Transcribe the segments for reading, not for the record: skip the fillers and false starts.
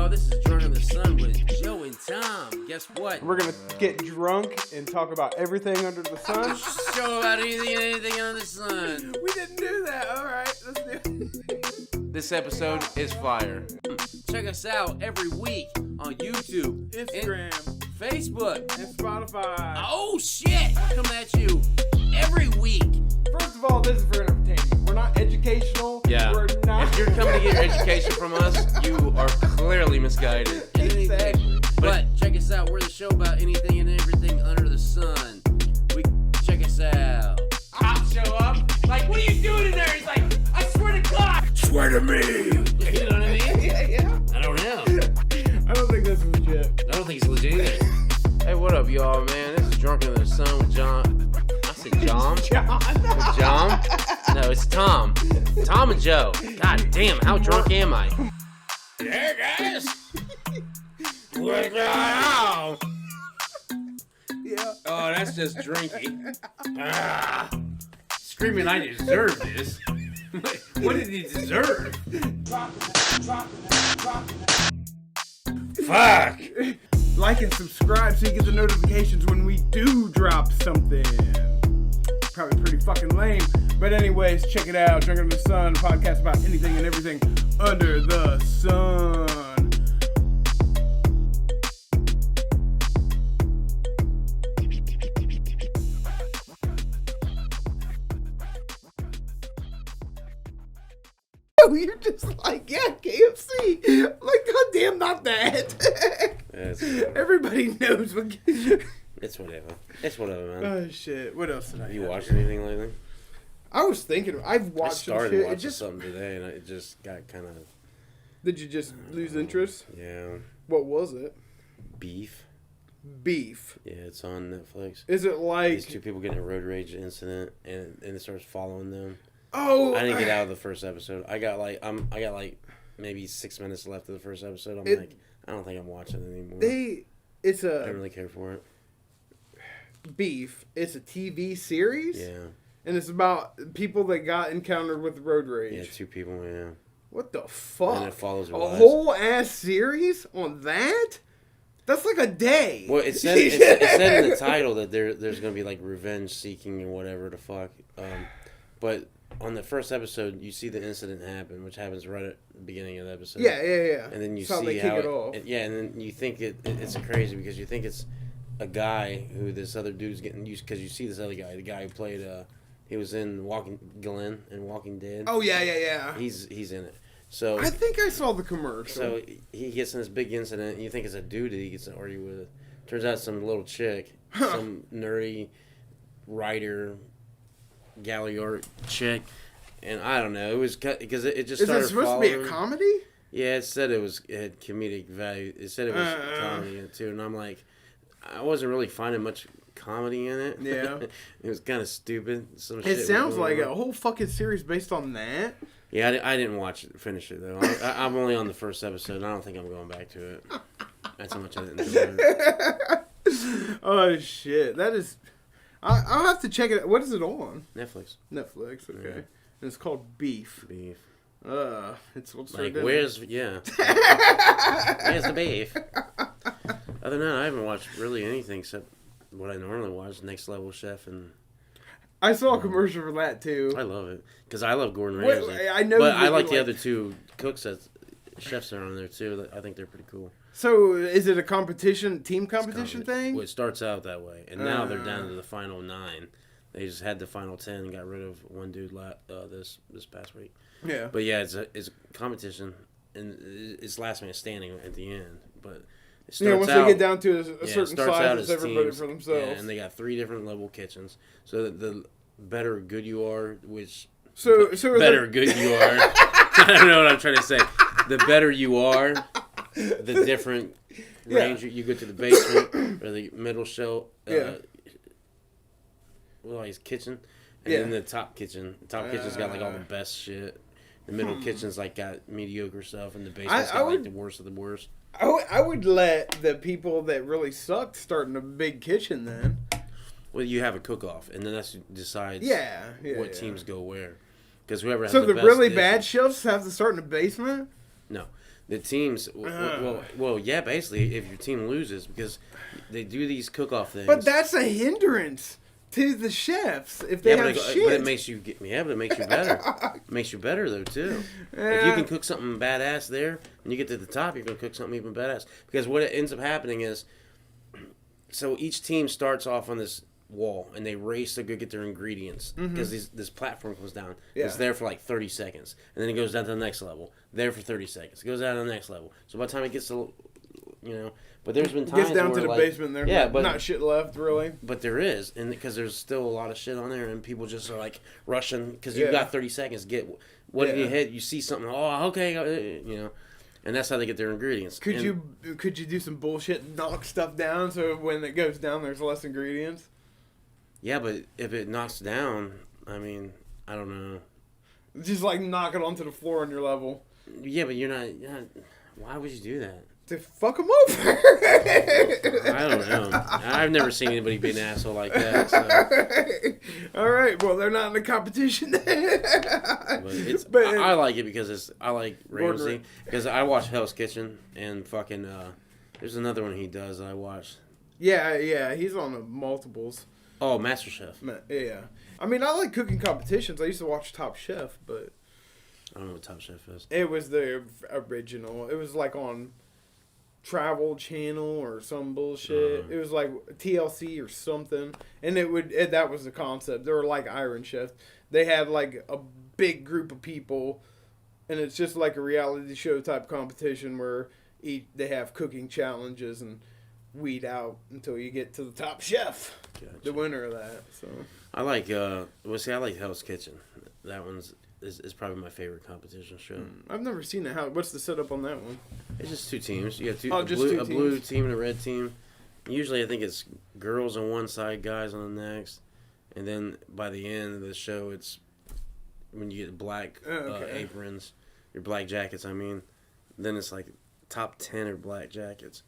y'all. This is Drunk in the Sun with Joe and Tom. Guess what? We're going to get drunk and talk about everything under the sun. Show about anything under the sun. We didn't do that. All right, let's do it. This episode is fire. Check us out every week on YouTube, Instagram, Facebook, and Spotify. Oh, shit. Coming at you every week. First of all, this is for entertainment. We're not educational. Yeah. We're not. If you're coming to get your education from us, you are clearly misguided. Exactly. But check us out. We're the show about anything and everything under the sun. Check us out. I'll show up. Like, what are you doing in there? He's like, I swear to God. Swear to me. You know what I mean? Yeah. I don't know. I don't think that's legit. I don't think it's legit either. Hey, what up, y'all, man? This is Drunk in the Sun with John. I said John? With John? No, it's Tom. Tom and Joe. God damn, how drunk am I? Yeah, guys. What's going on? Yeah. Oh, that's just drinking. Screaming, I deserve this. What did he deserve? Fuck. Like and subscribe so you get the notifications when we do drop something. Probably pretty fucking lame. But anyways, check it out. Drunk in the Sun, a podcast about anything and everything under the sun. You're just like, yeah, KFC. I'm like, goddamn, not that. Everybody knows what. It's whatever. It's whatever, man. Oh shit! What else did I? Have you watched anything lately? I was thinking. I've watched. I started some shit. watching something today, and it just got kind of. Did you just lose interest? Yeah. What was it? Beef. Beef. Yeah, it's on Netflix. Is it like these two people get in a road rage incident, and it starts following them. Oh, I didn't get out of the first episode. I got like maybe 6 minutes left of the first episode. I'm like, I don't think I'm watching it anymore. I don't really care for it. Beef. It's a TV series. Yeah. And it's about people that got encountered with road rage. Yeah, two people. Yeah. What the fuck? And it follows a whole ass series on that. That's like a day. Well, it said in the title that there's gonna be like revenge seeking and whatever the fuck. But on the first episode, you see the incident happen, which happens right at the beginning of the episode. Yeah. And then you That's see how how it off. and then you think it's crazy because you think it's a guy who this other dude's getting used because you see this other guy, the guy who played he was in Glenn and Walking Dead. Oh yeah. He's in it. So I think I saw the commercial. So he gets in this big incident, and you think it's a dude that he gets to argue with. Turns out some little chick, some nerdy writer, Galliard chick, and I don't know. It was because it just started. Is it supposed to be a comedy? Yeah, it said it had comedic value. It said it was comedy in it too, and I'm like, I wasn't really finding much comedy in it. Yeah, it was kind of stupid. It sounds like a whole fucking series based on that. Yeah, I didn't finish it though. I'm only on the first episode, and I don't think I'm going back to it. That's how much I didn't enjoy it. Oh shit, that is. I'll have to check it out. What is it on? Netflix. Okay. Yeah. And it's called Beef. It's what's like where's where's the beef? Other than that, I haven't watched really anything except what I normally watch, Next Level Chef, and I saw a commercial for that too. I love it because I love Gordon Ramsay. Wait, I know, but I like the other two chefs that are on there too. I think they're pretty cool. So is it a team competition thing? Well, it starts out that way, and now they're down to the final 9. They just had the final 10 and got rid of one dude this past week. Yeah. But yeah, it's a competition, and it's last man standing at the end. But it starts once out, they get down to a certain size, it's everybody teams, for themselves. Yeah, and they got 3 different level kitchens. So the better good you are, good you are. I don't know what I'm trying to say. The better you are, the different range you go to the basement or the middle shelf. His kitchen, and then the top kitchen. The top kitchen's got like all the best shit. The middle kitchen's like got mediocre stuff, and the basement's got like the worst of the worst. I would let the people that really sucked start in a big kitchen then. Well, you have a cook-off, and then that decides what teams go where. Because whoever has the best really dish, bad chefs have to start in the basement? No. the teams. Well, yeah, basically, if your team loses, because they do these cook-off things. But that's a hindrance to the chefs if they have shit. But it makes you but it makes you better. It makes you better though too. Yeah. If you can cook something badass there, and you get to the top, you're gonna cook something even badass. Because what it ends up happening is, so each team starts off on this wall and they race to go get their ingredients because this platform comes down. Yeah. It's there for like 30 seconds, and then it goes down to the next level. There for 30 seconds. It goes down to the next level. So by the time it gets to, but there's been times it gets down where to the basement. There's not shit left really. But there is, and because there's still a lot of shit on there, and people just are like rushing because you've got 30 seconds. Get what in your head? You see something? Oh, okay, and that's how they get their ingredients. Could you do some bullshit and knock stuff down so when it goes down, there's less ingredients? Yeah, but if it knocks down, I mean, I don't know. Just like knock it onto the floor on your level. Yeah, but you're not. Why would you do that? To fuck them over. I don't know. I've never seen anybody be an asshole like that. So. All right. Well, they're not in the competition. But I like it because I like Ramsay because I watch Hell's Kitchen and fucking. There's another one he does that I watch. Yeah. He's on the multiples. Oh, MasterChef. Yeah. I mean, I like cooking competitions. I used to watch Top Chef, but I don't know what Top Chef is. It was the original. It was like on Travel Channel or some bullshit. It was like TLC or something, and that was the concept. They were like Iron Chef. They had like a big group of people, and it's just like a reality show type competition where they have cooking challenges and weed out until you get to the top chef, the winner of that. So I like I like Hell's Kitchen. That one's is probably my favorite competition show. I've never seen it. What's the setup on that one? It's just two teams. You have two a blue team and a red team. Usually I think it's girls on one side, guys on the next, and then by the end of the show, it's when you get black aprons, your black jackets. I mean, then it's like top 10 are black jackets.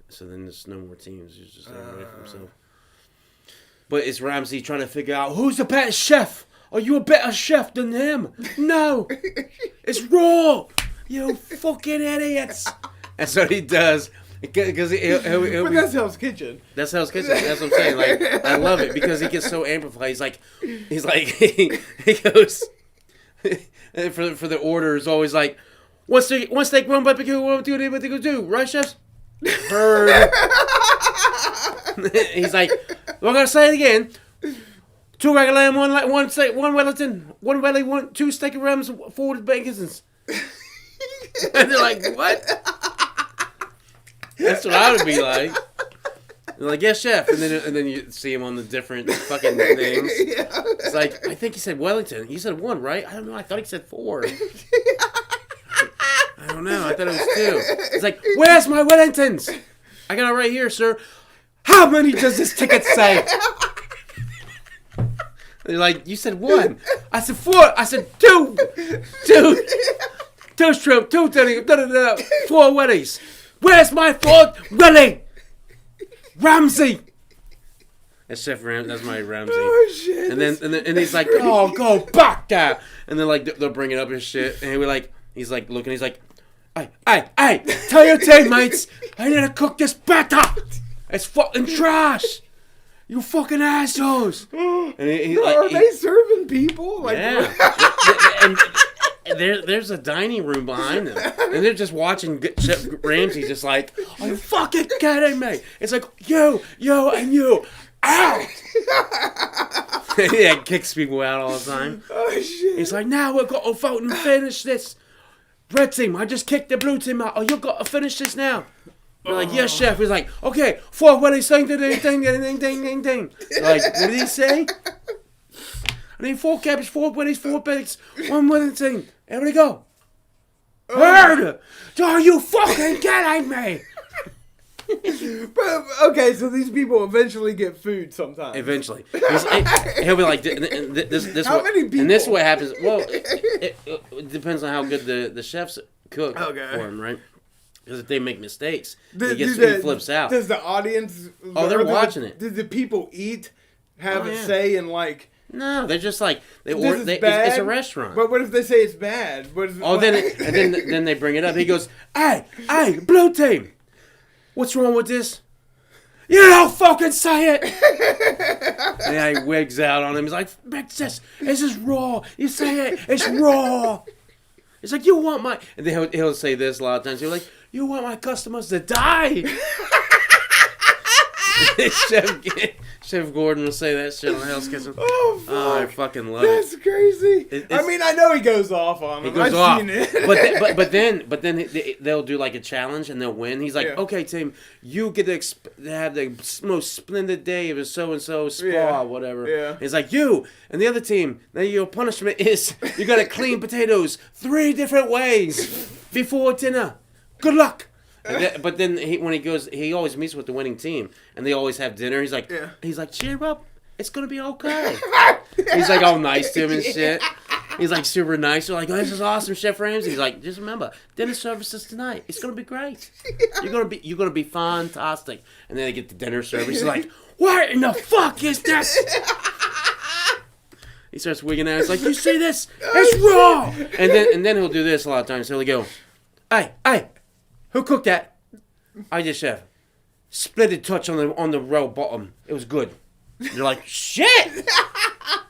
So then there's no more teams. He's just away from himself. But it's Ramsay trying to figure out who's the better chef. Are you a better chef than him? No, it's raw. You fucking idiots. That's what he does. Because but that's Hell's Kitchen. That's Hell's Kitchen. That's what I'm saying. Like I love it because he gets so amplified. He's like he goes for the order is always like one steak, one barbecue, what they do, right, chefs? Heard. He's like, we're gonna say it again. 2 regular lamb, one steak, one Wellington, one belly, 2 steak and rams, 4 bacons. And they're like, what? That's what I would be like. They're like, yes, chef. And then you see him on the different fucking things. Yeah. It's like, I think he said Wellington. He said 1, right? I don't know. I thought he said 4. I don't know. I thought it was 2. It's like, where's my Wellingtons? I got it right here, sir. How many does this ticket say? They're like, you said 1. I said 4. I said 2. 2 shrimp, 2 titty, 4 wellies. Where's my 4th welly? Ramsay. That's Chef Ramsay. That's my Ramsay. Oh shit! And he's like, oh, go back there. And then like they'll bring it up and shit. And he's like looking. He's like, hey, tell your teammates I need to cook this better. It's fucking trash. You fucking assholes. And are they serving people? Like, yeah. And there's a dining room behind them. And they're just watching Chef Ramsay just like, are you fucking kidding me? It's like, you, and you, out. Yeah, kicks people out all the time. Oh, shit. He's like, now we've got to vote and finish this. Red team, I just kicked the blue team out. Oh, you've got to finish this now. We're like, yes, chef. He's like, okay, 4 wellies, ding. Like, what did he say? I need 4 cabbages, 4 wellies, 4 bakes, 1 Wellington. Here we go. Heard! Are you fucking kidding me? But, okay, so these people eventually get food sometimes. Eventually. He'll be like, this how many people? And this is what happens. Well, it depends on how good the chefs cook for him, right? Because if they make mistakes, he flips out. Does the audience... Oh, they're watching it. Did the people have a say in, like, No, they're just like This is bad, it's a restaurant. But what if they say it's bad? What is then they bring it up. He goes, "Hey, blue team, what's wrong with this? You don't fucking say it." And he wigs out on him. He's like, "This is raw. You say it, it's raw." He's like, "You want my," and then he'll say this a lot of times. He'll like, "You want my customers to die." Chef Gordon will say that shit on Hell's Kitchen. Oh, fuck. Oh, I fucking love That's it. crazy. I mean, I know he goes off on him. He goes I've off. seen it. But then they'll do like a challenge and they'll win. He's like, "Okay, team, you get to have the most splendid day of a so-and-so spa, whatever." Yeah. He's like, "You and the other team, now your punishment is you got to clean potatoes 3 different ways before dinner. Good luck." But then when he goes, he always meets with the winning team, and they always have dinner. He's like, "Cheer up, it's gonna be okay." He's like all nice to him and shit. He's like super nice. They're like, "Oh, this is awesome, Chef Ramsay." He's like, "Just remember, dinner services tonight. It's gonna be great. You're gonna be fantastic." And then they get the dinner service. He's like, "What in the fuck is this?" He starts wigging out. He's like, "You see this? It's raw." And then he'll do this a lot of times. He'll go, "Hey. Who cooked that?" "I did, chef. Splendid touch on the row bottom. It was good." You're like, "Shit!"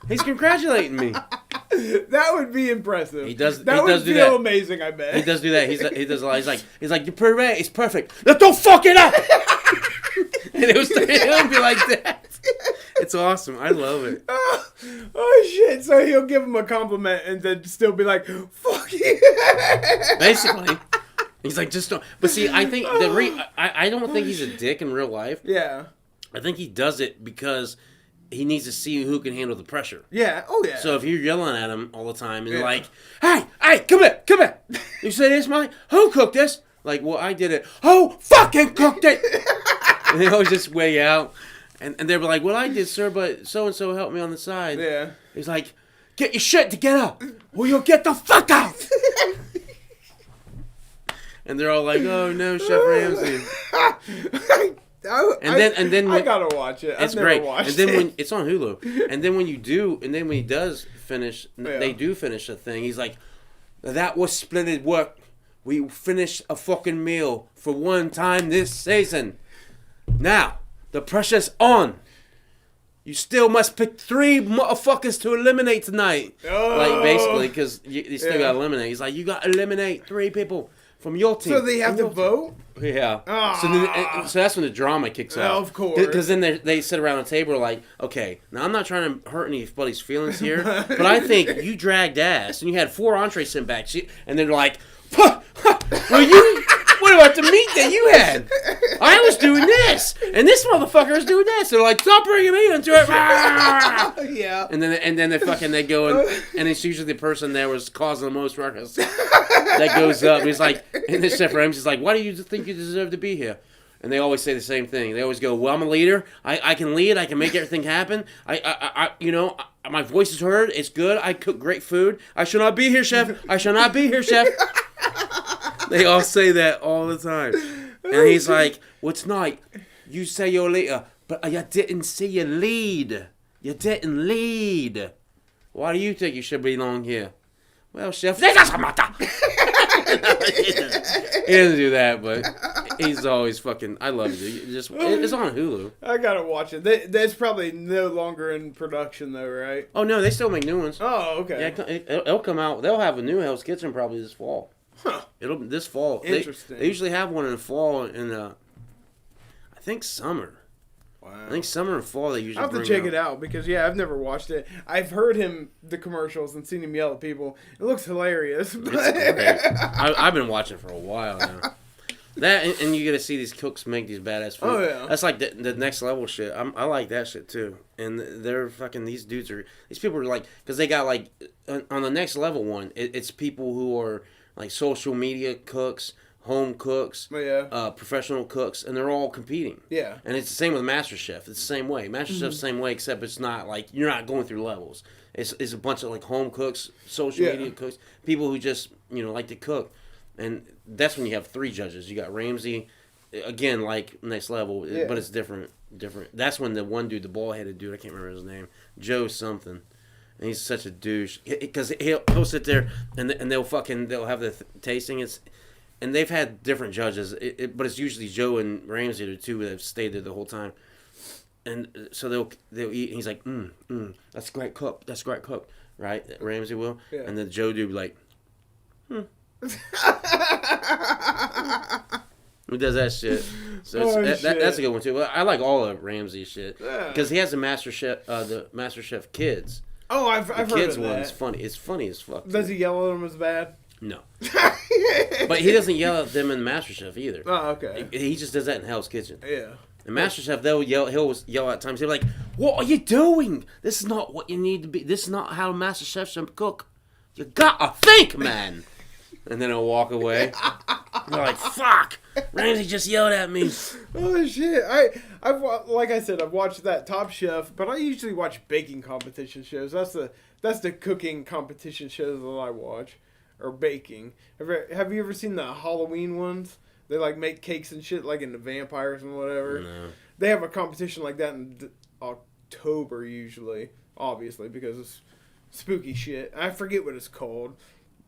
He's congratulating me. That would be impressive. He does. That he would does do feel that. amazing. I bet He does do that. He does a lot. He's like, "You're pretty right. It's perfect. Now don't fuck it up." And it'll be like that. It's awesome. I love it. Oh shit! So he'll give him a compliment and then still be like, "Fuck you." Basically. He's like, "Just don't." But see, I think I don't think he's a dick in real life. Yeah. I think he does it because he needs to see who can handle the pressure. Yeah. Oh yeah. So if you're yelling at him all the time and you're like, hey, come here. You say this, mine? Who cooked this? Like, well, I did it. Who fucking cooked it? And they always just weigh out. And they were like, "Well, I did, sir, but so-and-so helped me on the side." Yeah. He's like, "Get your shit together or you'll get the fuck out." And they're all like, "Oh no, Chef Ramsay." And then I gotta watch it. It's I've never great. watched And then it. when it's on Hulu, and then when he does finish, they do finish a thing. He's like, "That was splendid work. We finished a fucking meal for one time this season. Now the pressure's on. You still must pick 3 motherfuckers to eliminate tonight." Like basically, because you still gotta eliminate. He's like, "You gotta eliminate 3 people from your team." So they have to vote? Yeah. So that's when the drama kicks off. Of course. Because then they sit around the table like, "Okay, now I'm not trying to hurt anybody's feelings here, but I think you dragged ass and you had 4 entrees sent back." And they're like, "Well, what about the meat that you had? I was doing this, and this motherfucker is doing this." They're like, "Stop bringing me into it." Yeah. And then they go and it's usually the person that was causing the most ruckus that goes up. He's like, and the Chef Ramsay's like, "Why do you think you deserve to be here?" And they always say the same thing. They always go, "Well, I'm a leader. I can lead. I can make everything happen. My voice is heard. It's good. I cook great food. I shall not be here, chef. I shall not be here, chef." They all say that all the time. And he's like, "Well, tonight, you say you're a leader, but you didn't see your lead. You didn't lead. Why do you think you should belong here?" "Well, chef, it doesn't matter." He doesn't do that, but he's always fucking. I love it. It's on Hulu. I gotta watch it. That's probably no longer in production though, right? Oh no, they still make new ones. Oh, okay. Yeah, it'll come out. They'll have a new Hell's Kitchen probably this fall. Huh. It'll this fall. Interesting. They usually have one in the fall and I think summer. Wow. I think summer and fall they usually. I'll have to check it out because I've never watched it. I've heard the commercials and seen him yell at people. It looks hilarious. It's great. I've been watching for a while now. That and you get to see these cooks make these badass food. Oh yeah. That's like the next level shit. I like that shit too. And they're fucking these people are like because they got like on the next level one. It's people who are like social media cooks, home cooks, professional cooks, and they're all competing. Yeah. And it's the same with MasterChef. It's the same way. MasterChef's the same way, except it's not like you're not going through levels. It's a bunch of like home cooks, social media cooks, people who just like to cook, and that's when you have 3 judges. You got Ramsay, again like next level, but it's different. different. That's when the one dude, the bald-headed dude, I can't remember his name, Joe something. And he's such a douche because he'll sit there and they'll have the tasting. And they've had different judges, but it's usually Joe and Ramsey, the two that have stayed there the whole time. And so they'll eat. And he's like, that's great cook. That's great cook, right? Ramsey will. Yeah. And then Joe do like, Who does that shit? So that's a good one too. Well, I like all of Ramsey's shit because he has the MasterChef Kids. Oh, I've heard of that. The kids one's funny. It's funny as fuck. Does he yell at them as bad? No. But he doesn't yell at them in MasterChef either. Oh, okay. He just does that in Hell's Kitchen. Yeah. In MasterChef, he'll yell at times. He'll be like, "What are you doing? This is not what you need to be. This is not how MasterChef should cook. You gotta think, man." And then he'll walk away. You're like, "Fuck! Ramsey just yelled at me." Oh shit! I've like I said, I've watched that Top Chef, but I usually watch baking competition shows. That's the cooking competition shows that I watch, or baking. Have you ever seen the Halloween ones? They like make cakes and shit, like in the vampires and whatever. No. They have a competition like that in October usually, obviously because it's spooky shit. I forget what it's called,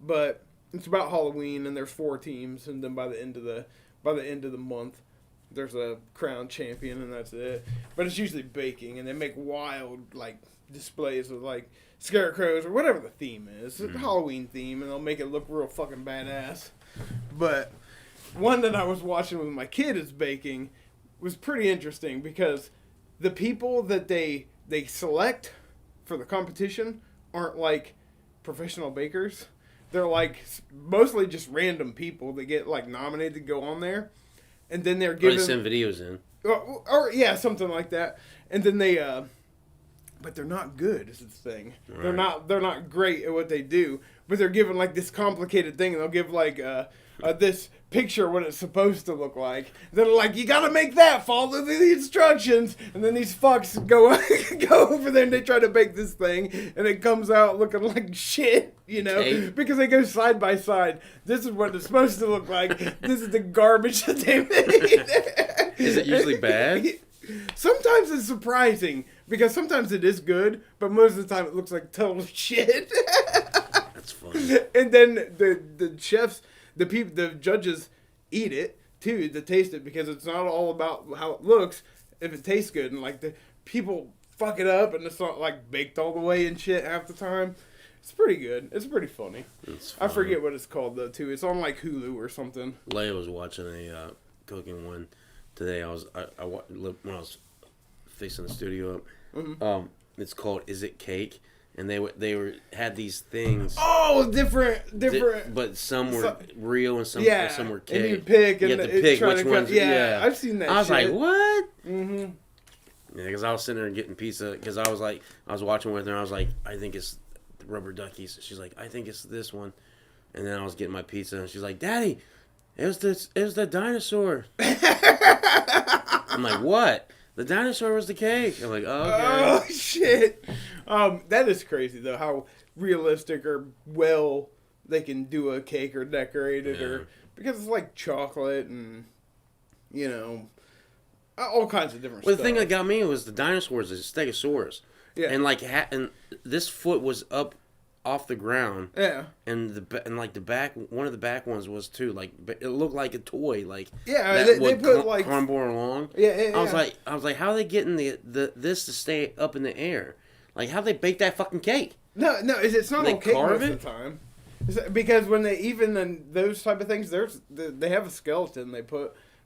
but it's about Halloween and there's 4 teams, and then by the end of the month, there's a crowned champion and that's it. But it's usually baking, and they make wild like displays of like scarecrows or whatever the theme is. It's a Halloween theme, and they'll make it look real fucking badass. But one that I was watching with my kid is baking was pretty interesting because the people that they select for the competition aren't like professional bakers. They're like mostly just random people that get like nominated to go on there, and then they're given. Or they send videos in. Or yeah, something like that, and then they. But they're not good. Is the thing. Right. They're not great at what they do. But they're given like this complicated thing, and they'll give like this picture of what it's supposed to look like. They're like, you gotta make that, follow the instructions. And then these fucks go over there and they try to bake this thing, and it comes out looking like shit, you know, because they go side by side. This is what it's supposed to look like. This is the garbage that they made. Is it usually bad? Sometimes it's surprising because sometimes it is good, but most of the time it looks like total shit. That's funny. And then the chefs. The judges eat it too to taste it because it's not all about how it looks if it tastes good, and like the people fuck it up and it's not like baked all the way and shit half the time. It's pretty good. It's pretty funny. I forget what it's called though too. It's on like Hulu or something. Leia was watching a cooking one today. I when I was fixing the studio up. Mm-hmm. It's called Is It Cake? And they had these things. Oh, different. But some were real and some were cake. And you pick and you have to pick which ones. Yeah, I've seen that. I was like, what? Mm-hmm. Yeah, because I was sitting there getting pizza. Because I was watching with her. And I was like, I think it's the rubber duckies. She's like, I think it's this one. And then I was getting my pizza, and she's like, Daddy, it was the dinosaur. I'm like, what? The dinosaur was the cake. I'm like, oh, okay. Oh, shit. That is crazy, though, how realistic or well they can do a cake or decorate it. Or because it's like chocolate and, you know, all kinds of different stuff. The thing that got me was the dinosaurs, the Stegosaurus. Yeah. And, like, and this foot was up off the ground. Yeah. And the back, one of the back ones was too. Like, it looked like a toy. Like, yeah, they put like crumble along. Yeah. I was like, how are they getting this to stay up in the air? Like, how they bake that fucking cake? No, it's not on cake most of the time. Because when they in those type of things, they have a skeleton.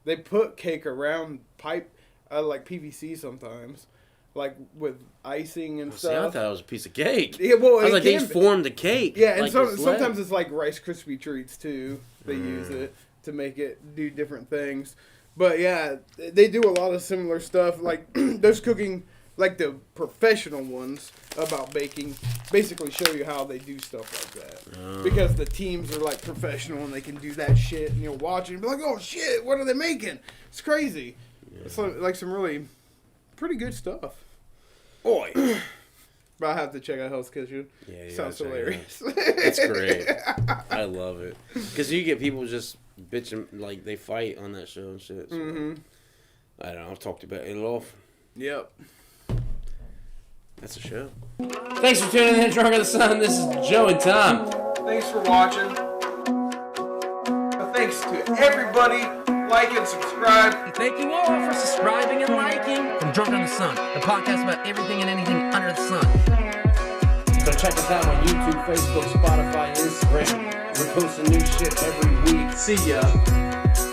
They put cake around pipe, like PVC sometimes. Like with icing and stuff. See, I thought it was a piece of cake. Yeah, well, I was like, they formed the cake. Yeah, and like sometimes it's like Rice Krispie treats too. They use it to make it do different things. But yeah, they do a lot of similar stuff. Like those cooking, like the professional ones about baking, basically show you how they do stuff like that. Because the teams are like professional and they can do that shit, and you'll watch it and be like, oh shit, what are they making? It's crazy. Yeah. It's like some really pretty good stuff. Boy. But I have to check out Hell's Kitchen. Yeah, sounds hilarious. It's great. I love it. Because you get people just bitching, like they fight on that show and shit. So. I don't know. I've talked about it off. Yep. That's a show. Thanks for tuning in to Drunk on the Sun. This is Joe and Tom. Thanks for watching. Thanks to everybody. Like and subscribe. Thank you all for subscribing and liking. From Drunk on the Sun, the podcast about everything and anything under the sun. So check us out on YouTube, Facebook, Spotify, Instagram. We're posting new shit every week. See ya.